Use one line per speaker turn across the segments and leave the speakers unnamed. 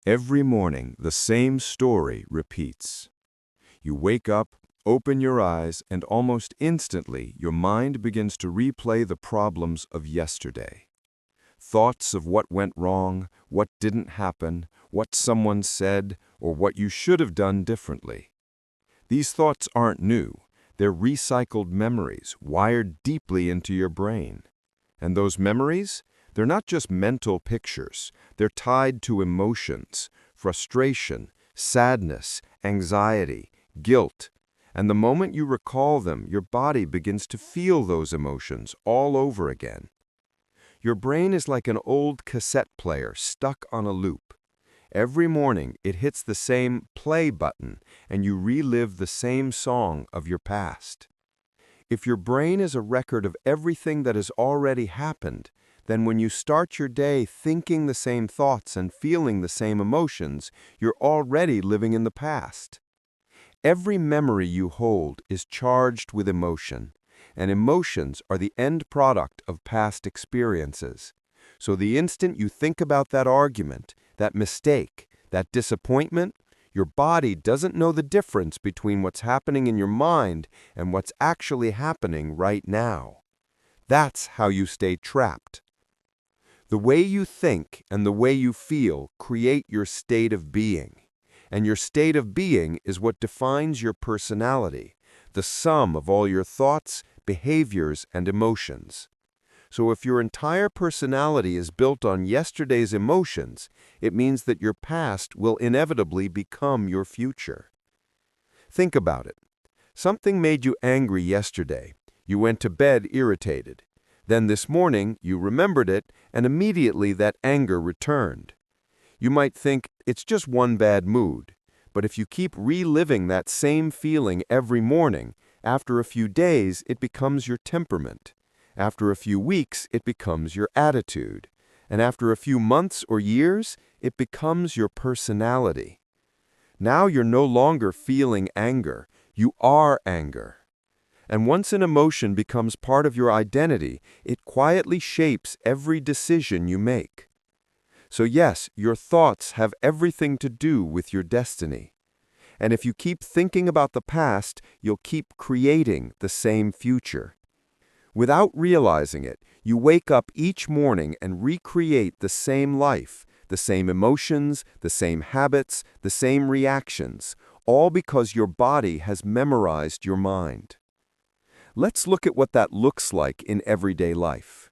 Every morning, the same story repeats. You wake up, open your eyes, and almost instantly your mind begins to replay the problems of yesterday. Thoughts of what went wrong, what didn't happen, what someone said, or what you should have done differently. These thoughts aren't new. They're recycled memories wired deeply into your brain. And those memories? They're not just mental pictures. They're tied to emotions, frustration, sadness, anxiety, guilt. And the moment you recall them, your body begins to feel those emotions all over again. Your brain is like an old cassette player stuck on a loop. Every morning, it hits the same play button, and you relive the same song of your past. If your brain is a record of everything that has already happened, then when you start your day thinking the same thoughts and feeling the same emotions, you're already living in the past. Every memory you hold is charged with emotion, and emotions are the end product of past experiences. So the instant you think about that argument, that mistake, that disappointment, your body doesn't know the difference between what's happening in your mind and what's actually happening right now. That's how you stay trapped. The way you think and the way you feel create your state of being. And your state of being is what defines your personality, the sum of all your thoughts, behaviors, and emotions. So if your entire personality is built on yesterday's emotions, it means that your past will inevitably become your future. Think about it. Something made you angry yesterday. You went to bed irritated. Then this morning, you remembered it, and immediately that anger returned. You might think, it's just one bad mood. But if you keep reliving that same feeling every morning, after a few days, it becomes your temperament. After a few weeks, it becomes your attitude. And after a few months or years, it becomes your personality. Now you're no longer feeling anger. You are anger. And once an emotion becomes part of your identity, it quietly shapes every decision you make. So yes, your thoughts have everything to do with your destiny. And if you keep thinking about the past, you'll keep creating the same future. Without realizing it, you wake up each morning and recreate the same life, the same emotions, the same habits, the same reactions, all because your body has memorized your mind. Let's look at what that looks like in everyday life.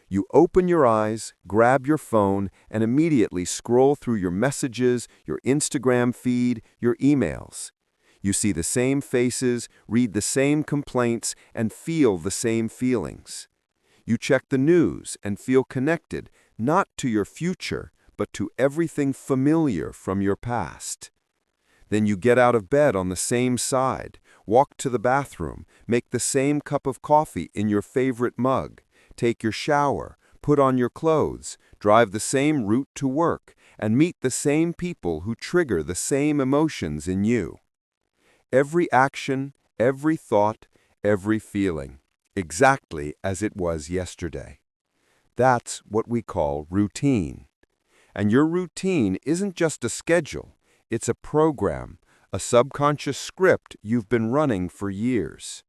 You open your eyes, grab your phone, and immediately scroll through your messages, your Instagram feed, your emails. You see the same faces, read the same complaints, and feel the same feelings. You check the news and feel connected, not to your future, but to everything familiar from your past. Then you get out of bed on the same side, walk to the bathroom, make the same cup of coffee in your favorite mug, take your shower, put on your clothes, drive the same route to work, and meet the same people who trigger the same emotions in you. Every action, every thought, every feeling, exactly as it was yesterday. That's what we call routine. And your routine isn't just a schedule. It's a program, a subconscious script you've been running for years.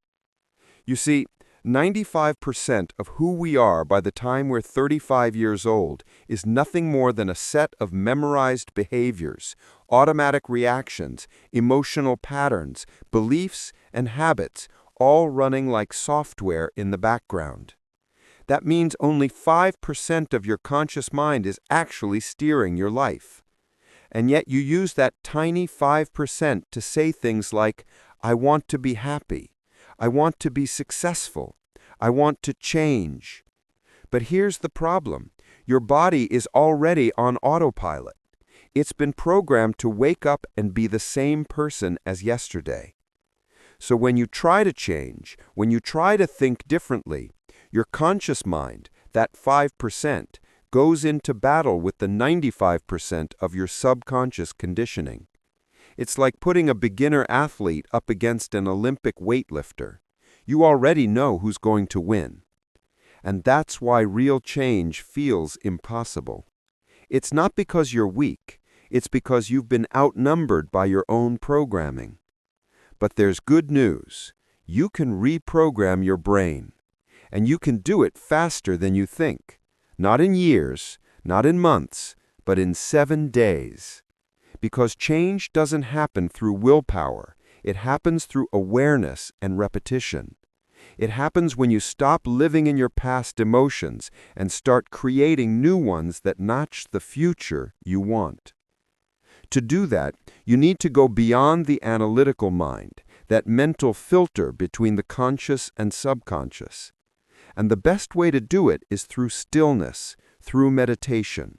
You see, 95% of who we are by the time we're 35 years old is nothing more than a set of memorized behaviors, automatic reactions, emotional patterns, beliefs, and habits, all running like software in the background. That means only 5% of your conscious mind is actually steering your life. And yet you use that tiny 5% to say things like, I want to be happy. I want to be successful. I want to change. But here's the problem. Your body is already on autopilot. It's been programmed to wake up and be the same person as yesterday. So when you try to change, when you try to think differently, your conscious mind, that 5%, goes into battle with the 95% of your subconscious conditioning. It's like putting a beginner athlete up against an Olympic weightlifter. You already know who's going to win. And that's why real change feels impossible. It's not because you're weak.
It's because you've been outnumbered by your own programming. But there's good news. You can reprogram your brain. And you can do it faster than you think. Not in years, not in months, but in 7 days. Because change doesn't happen through willpower. It happens through awareness and repetition. It happens when you stop living in your past emotions and start creating new ones that match the future you want. To do that, you need to go beyond the analytical mind, that mental filter between the conscious and subconscious. And the best way to do it is through stillness, through meditation.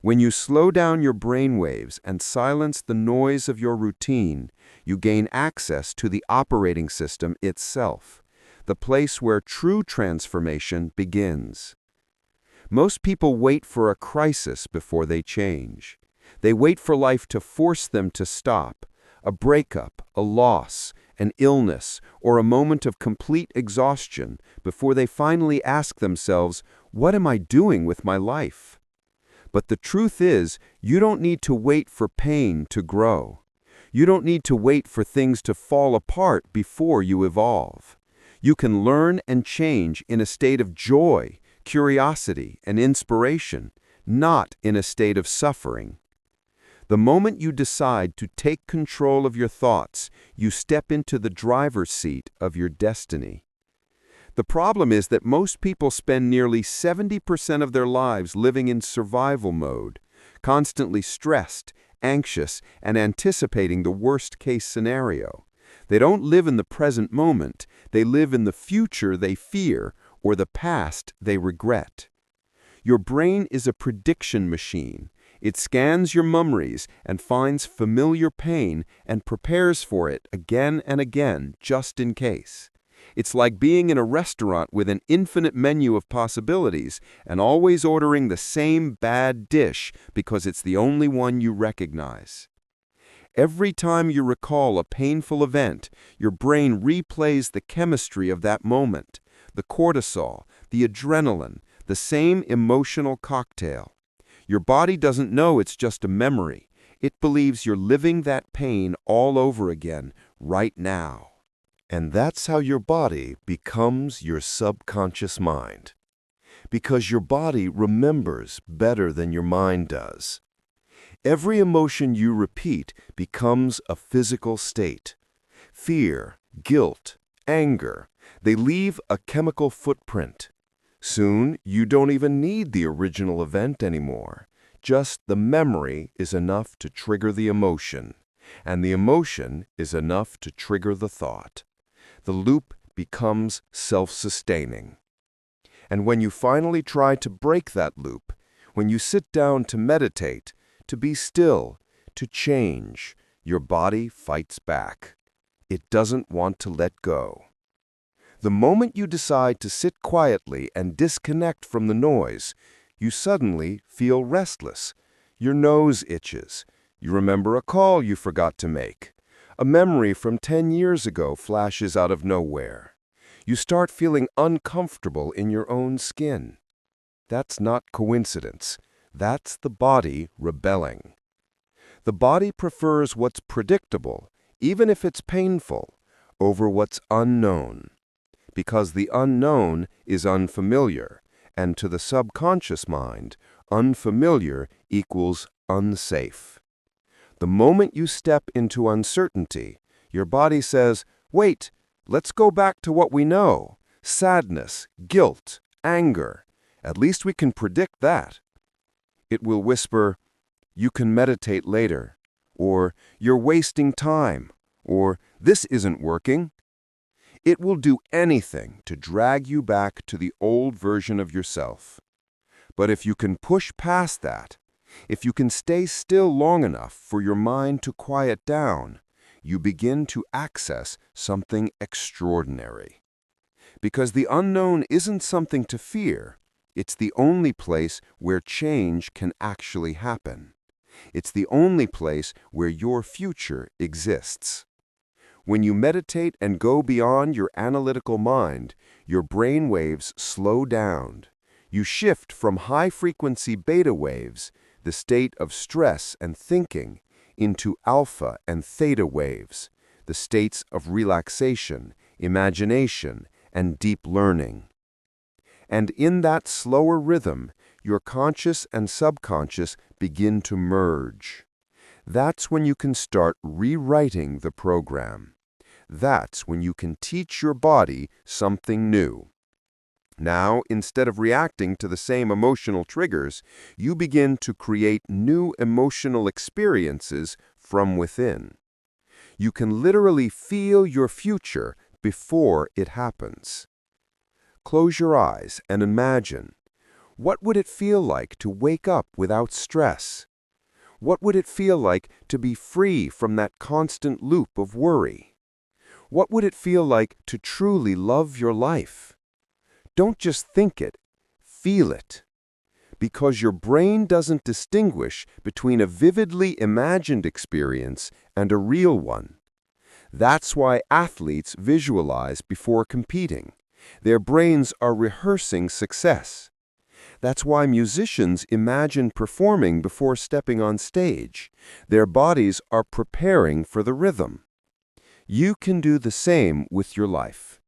When you slow down your brain waves and silence the noise of your routine, you gain access to the operating system itself, the place where true transformation begins. Most people wait for a crisis before they change. They wait for life to force them to stop, a breakup, a loss, an illness, or a moment of complete exhaustion before they finally ask themselves, "What am I doing with my life?" But the truth is, you don't need to wait for pain to grow. You don't need to wait for things to fall apart before you evolve. You can learn and change in a state of joy, curiosity, and inspiration, not in a state of suffering. The moment you decide to take control of your thoughts, you step into the driver's seat of your destiny. The problem is that most people spend nearly 70% of their lives living in survival mode, constantly stressed, anxious, and anticipating the worst-case scenario. They don't live in the present moment, they live in the future they fear or the past they regret. Your brain is a prediction machine. It scans your memories and finds familiar pain and prepares for it again and again, just in case. It's like being in a restaurant with an infinite menu of possibilities and always ordering the same bad dish because it's the only one you recognize. Every time you recall a painful event, your brain replays the chemistry of that moment, the cortisol, the adrenaline, the same emotional cocktail. Your body doesn't know it's just a memory. It believes you're living that pain all over again, right now.
And that's how your body becomes your subconscious mind. Because your body remembers better than your mind does. Every emotion you repeat becomes a physical state. Fear, guilt, anger, they leave a chemical footprint. Soon, you don't even need the original event anymore. Just the memory is enough to trigger the emotion, and the emotion is enough to trigger the thought. The loop becomes self-sustaining. And when you finally try to break that loop, when you sit down to meditate, to be still, to change, your body fights back. It doesn't want to let go. The moment you decide to sit quietly and disconnect from the noise, you suddenly feel restless. Your nose itches. You remember a call you forgot to make. A memory from 10 years ago flashes out of nowhere. You start feeling uncomfortable in your own skin. That's not coincidence. That's the body rebelling. The body prefers what's predictable, even if it's painful, over what's unknown. Because the unknown is unfamiliar, and to the subconscious mind, unfamiliar equals unsafe. The moment you step into uncertainty, your body says, "Wait, let's go back to what we know. Sadness, guilt, anger. At least we can predict that." It will whisper, "You can meditate later," or "You're wasting time," or "This isn't working." It will do anything to drag you back to the old version of yourself. But if you can push past that, if you can stay still long enough for your mind to quiet down, you begin to access something extraordinary. Because the unknown isn't something to fear, it's the only place where change can actually happen. It's the only place where your future exists. When you meditate and go beyond your analytical mind, your brain waves slow down. You shift from high-frequency beta waves,
the state of stress and thinking, into alpha and theta waves, the states of relaxation, imagination, and deep learning. And in that slower rhythm, your conscious and subconscious begin to merge. That's when you can start rewriting the program. That's when you can teach your body something new. Now, instead of reacting to the same emotional triggers, you begin to create new emotional experiences from within. You can literally feel your future before it happens. Close your eyes and imagine. What would it feel like to wake up without stress? What would it feel like to be free from that constant loop of worry? What would it feel like to truly love your life? Don't just think it, feel it. Because your brain doesn't distinguish between a vividly imagined experience and a real one. That's why athletes visualize before competing. Their brains are rehearsing success. That's why musicians imagine performing before stepping on stage. Their bodies are preparing for the rhythm. You can do the same with your life.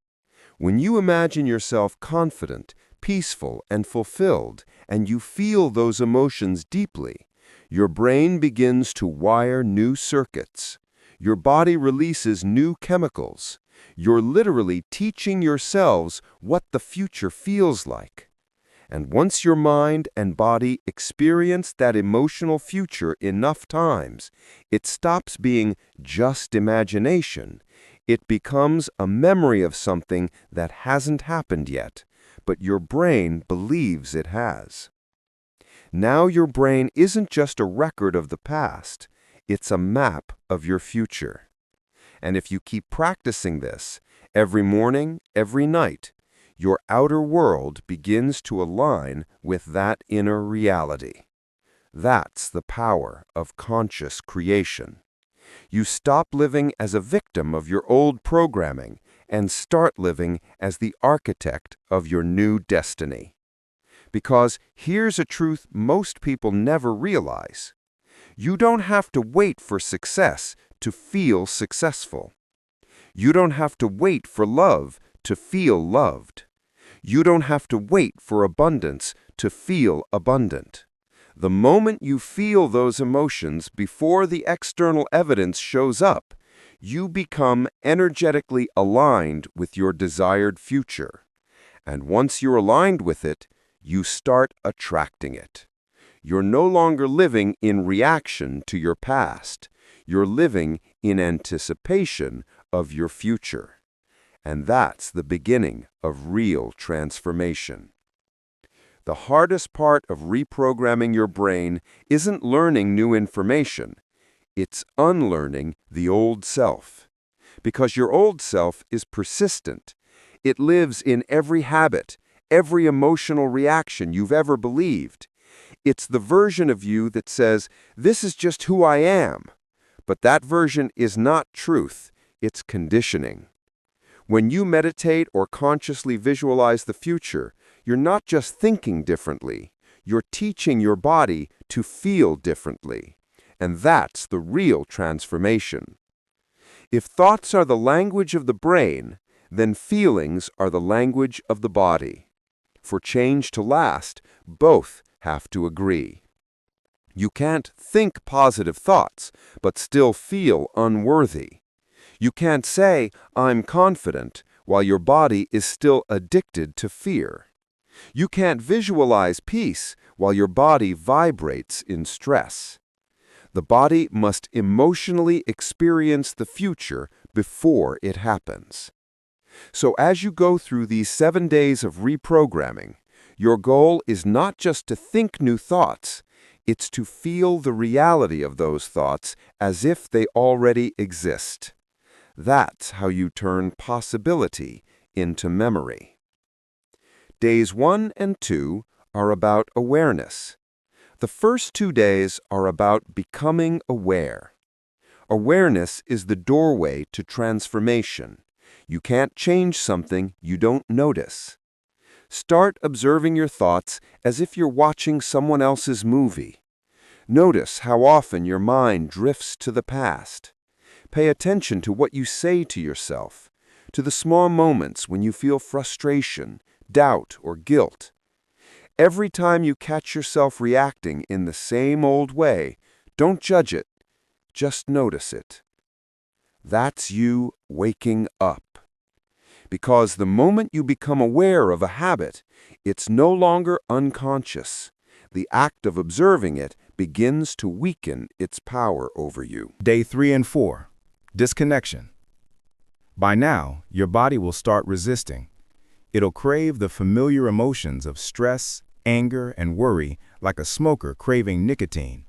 When you imagine yourself confident, peaceful, and fulfilled, and you feel those emotions deeply, your brain begins to wire new circuits. Your body releases new chemicals. You're literally teaching yourselves what the future feels like. And once your mind and body experience that emotional future enough times, it stops being just imagination. It becomes a memory of something that hasn't happened yet, but your brain believes it has. Now your brain isn't just a record of the past, it's a map of your future. And if you keep practicing this, every morning, every night, your outer world begins to align with that inner reality. That's the power of conscious creation. You stop living as a victim of your old programming and start living as the architect of your new destiny. Because here's a truth most people never realize. You don't have to wait for success to feel successful. You don't have to wait for love to feel loved. You don't have to wait for abundance to feel abundant. The moment you feel those emotions before the external evidence shows up, you become energetically aligned with your desired future. And once you're aligned with it, you start attracting it. You're no longer living in reaction to your past. You're living in anticipation of your future. And that's the beginning of real transformation. The hardest part of reprogramming your brain isn't learning new information. It's unlearning the old self. Because your old self is persistent. It lives in every habit, every emotional reaction you've ever believed. It's the version of you that says, "This is just who I am." But that version is not truth, it's conditioning. When you meditate or consciously visualize the future, you're not just thinking differently, you're teaching your body to feel differently. And that's the real transformation. If thoughts are the language of the brain, then feelings are the language of the body. For change to last, both have to agree. You can't think positive thoughts, but still feel unworthy. You can't say, "I'm confident," while your body is still addicted to fear. You can't visualize peace while your body vibrates in stress. The body must emotionally experience the future before it happens. So as you go through these 7 days of reprogramming, your goal is not just to think new thoughts, it's to feel the reality of those thoughts as if they already exist. That's how you turn possibility into memory. Days 1 and 2 are about awareness. The first 2 days are about becoming aware. Awareness is the doorway to transformation. You can't change something you don't notice. Start observing your thoughts as if you're watching someone else's movie. Notice how often your mind drifts to the past. Pay attention to what you say to yourself, to the small moments when you feel frustration, doubt, or guilt. Every time you catch yourself reacting in the same old way, don't judge it, just notice it. That's you waking up. Because the moment you become aware of a habit, it's no longer unconscious. The act of observing it begins to weaken its power over you.
Day 3 and 4. Disconnection. By now, your body will start resisting. It'll crave the familiar emotions of stress, anger, and worry like a smoker craving nicotine.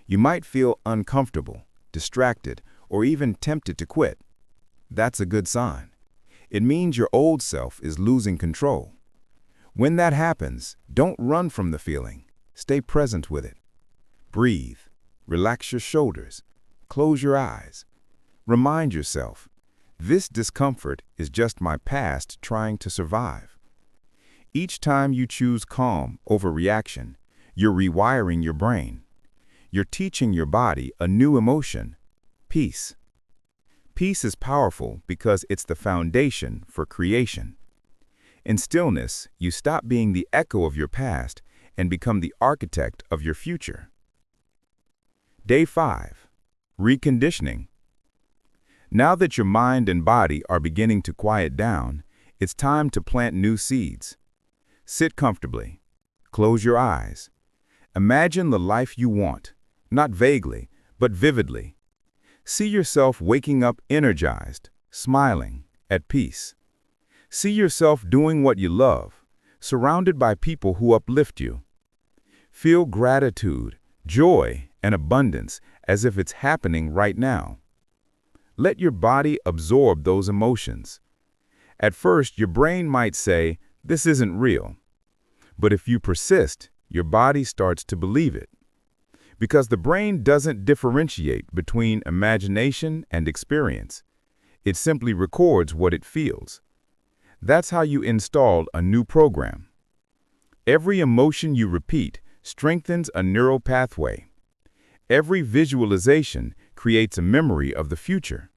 You might feel uncomfortable, distracted, or even tempted to quit. That's a good sign. It means your old self is losing control. When that happens, don't run from the feeling. Stay present with it. Breathe. Relax your shoulders. Close your eyes. Remind yourself, this discomfort is just my past trying to survive. Each time you choose calm over reaction, you're rewiring your brain. You're teaching your body a new emotion, peace. Peace is powerful because it's the foundation for creation. In stillness, you stop being the echo of your past and become the architect of your future. Day 5. Reconditioning. Now that your mind and body are beginning to quiet down, it's time to plant new seeds. Sit comfortably. Close your eyes. Imagine the life you want, not vaguely, but vividly. See yourself waking up energized, smiling, at peace. See yourself doing what you love, surrounded by people who uplift you. Feel gratitude, joy, and abundance as if it's happening right now. Let your body absorb those emotions. At first, your brain might say, "This isn't real." But if you persist, your body starts to believe it. Because the brain doesn't differentiate between imagination and experience. It simply records what it feels. That's how you install a new program. Every emotion you repeat strengthens a neural pathway. Every visualization creates a memory of the future.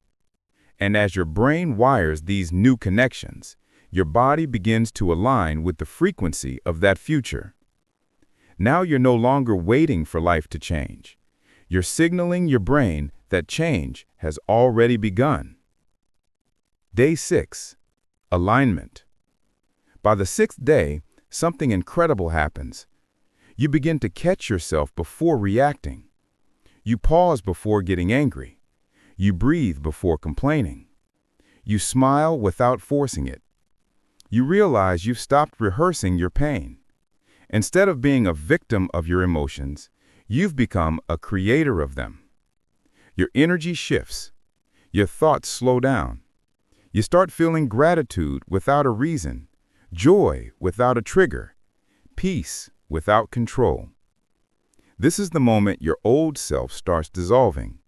And as your brain wires these new connections, your body begins to align with the frequency of that future. Now you're no longer waiting for life to change. You're signaling your brain that change has already begun. Day 6. Alignment. By the 6th day, something incredible happens. You begin to catch yourself before reacting. You pause before getting angry. You breathe before complaining. You smile without forcing it. You realize you've stopped rehearsing your pain. Instead of being a victim of your emotions, you've become a creator of them. Your energy shifts. Your thoughts slow down. You start feeling gratitude without a reason, joy without a trigger, peace without control. This is the moment your old self starts dissolving,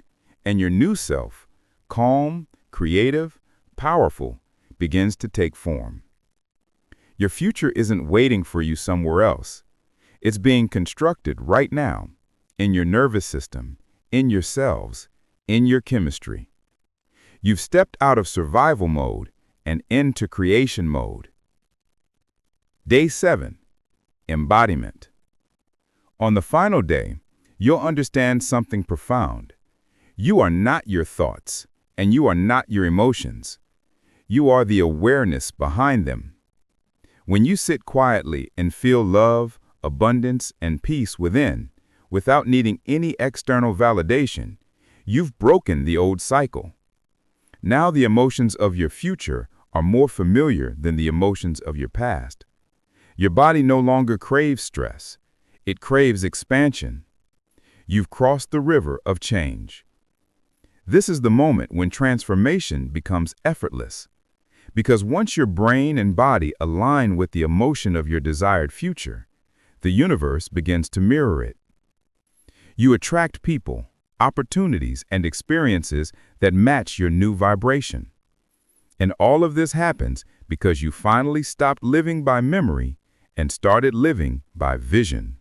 and your new self, calm, creative, powerful, begins to take form. Your future isn't waiting for you somewhere else. It's being constructed right now, in your nervous system, in your cells, in your chemistry. You've stepped out of survival mode and into creation mode. Day 7. Embodiment. On the final day, you'll understand something profound. You are not your thoughts, and you are not your emotions. You are the awareness behind them. When you sit quietly and feel love, abundance, and peace within, without needing any external validation, you've broken the old cycle. Now the emotions of your future are more familiar than the emotions of your past. Your body no longer craves stress. It craves expansion. You've crossed the river of change. This is the moment when transformation becomes effortless. Because once your brain and body align with the emotion of your desired future, the universe begins to mirror it. You attract people, opportunities, and experiences that match your new vibration. And all of this happens because you finally stopped living by memory and started living by vision.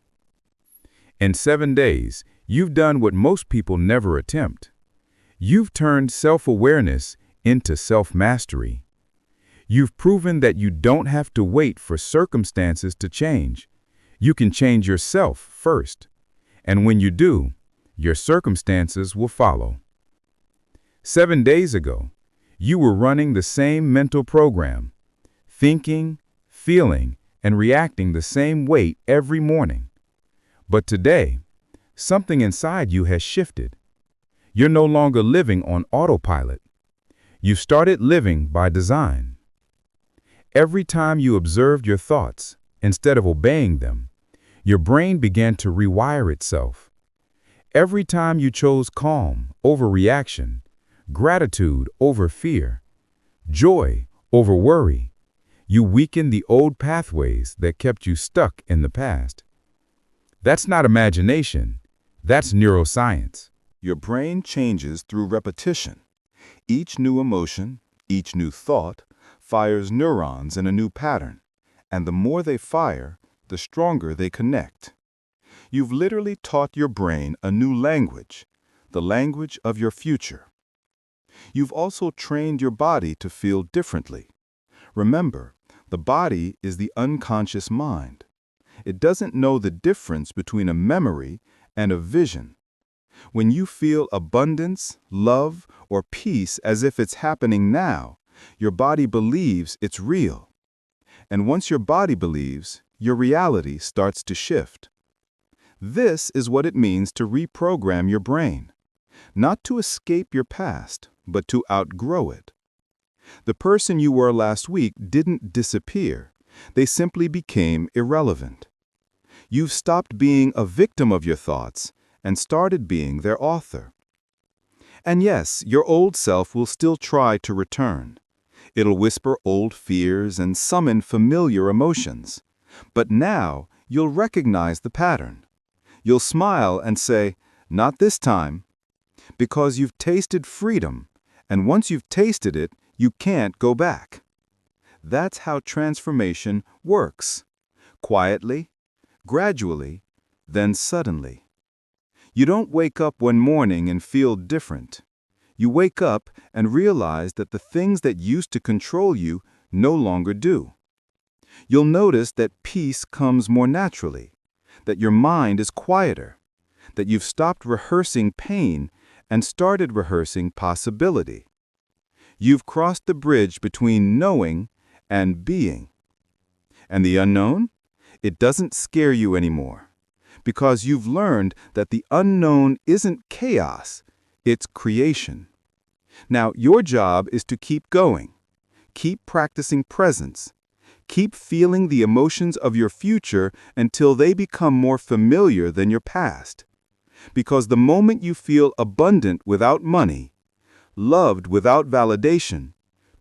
In 7 days,
You've done what most people never attempt. You've turned self-awareness into self-mastery. You've proven that you don't have to wait for circumstances to change. You can change yourself first. And when you do, your circumstances will follow. 7 days ago, you were running the same mental program, thinking, feeling, and reacting the same way every morning. But today, something inside you has shifted. You're no longer living on autopilot. You started living by design. Every time you observed your thoughts, instead of obeying them, your brain began to rewire itself. Every time you chose calm over reaction, gratitude over fear, joy over worry, you weakened the old pathways that kept you stuck in the past. That's not imagination, that's neuroscience.
Your brain changes through repetition. Each new emotion, each new thought, fires neurons in a new pattern, and the more they fire, the stronger they connect. You've literally taught your brain a new language, the language of your future. You've also trained your body to feel differently. Remember, the body is the unconscious mind. It doesn't know the difference between a memory and a vision. When you feel abundance, love, or peace as if it's happening now, your body believes it's real. And once your body believes, your reality starts to shift. This is what it means to reprogram your brain. Not to escape your past, but to outgrow it. The person you were last week didn't disappear. They simply became irrelevant. You've stopped being a victim of your thoughts and started being their author. And yes, your old self will still try to return. It'll whisper old fears and summon familiar emotions. But now, you'll recognize the pattern. You'll smile and say, "Not this time," because you've tasted freedom, and once you've tasted it, you can't go back. That's how transformation works. Quietly, gradually, then suddenly. You don't wake up one morning and feel different. You wake up and realize that the things that used to control you no longer do. You'll notice that peace comes more naturally, that your mind is quieter, that you've stopped rehearsing pain and started rehearsing possibility. You've crossed the bridge between knowing and being. And the unknown? It doesn't scare you anymore, because you've learned that the unknown isn't chaos, it's creation. Now, your job is to keep going. Keep practicing presence. Keep feeling the emotions of your future until they become more familiar than your past. Because the moment you feel abundant without money, loved without validation,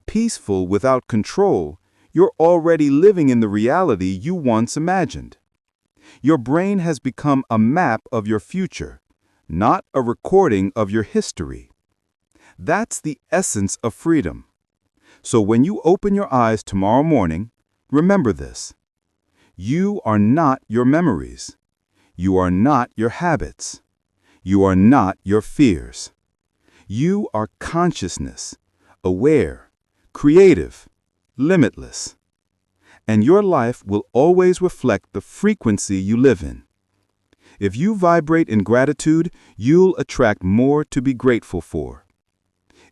peaceful without control, you're already living in the reality you once imagined. Your brain has become a map of your future, not a recording of your history. That's the essence of freedom. So when you open your eyes tomorrow morning, remember this. You are not your memories. You are not your habits. You are not your fears. You are consciousness, aware, creative, limitless. And your life will always reflect the frequency you live in. If you vibrate in gratitude, you'll attract more to be grateful for.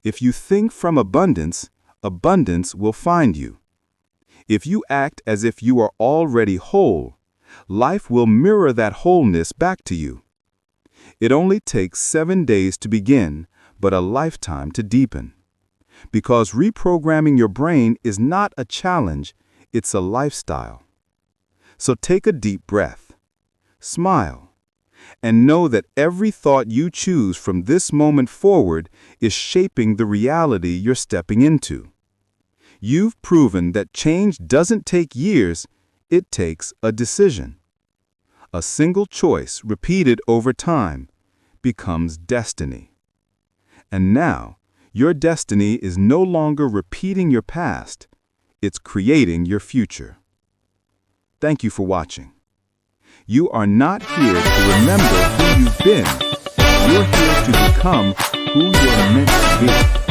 If you think from abundance, abundance will find you. If you act as if you are already whole, life will mirror that wholeness back to you. It only takes 7 days to begin, but a lifetime to deepen. Because reprogramming your brain is not a challenge, it's a lifestyle. So take a deep breath, smile, and know that every thought you choose from this moment forward is shaping the reality you're stepping into. You've proven that change doesn't take years, it takes a decision. A single choice repeated over time becomes destiny. And now, your destiny is no longer repeating your past, it's creating your future. Thank you for watching.
You are not here to remember who you've been. You're here to become who you're meant to be.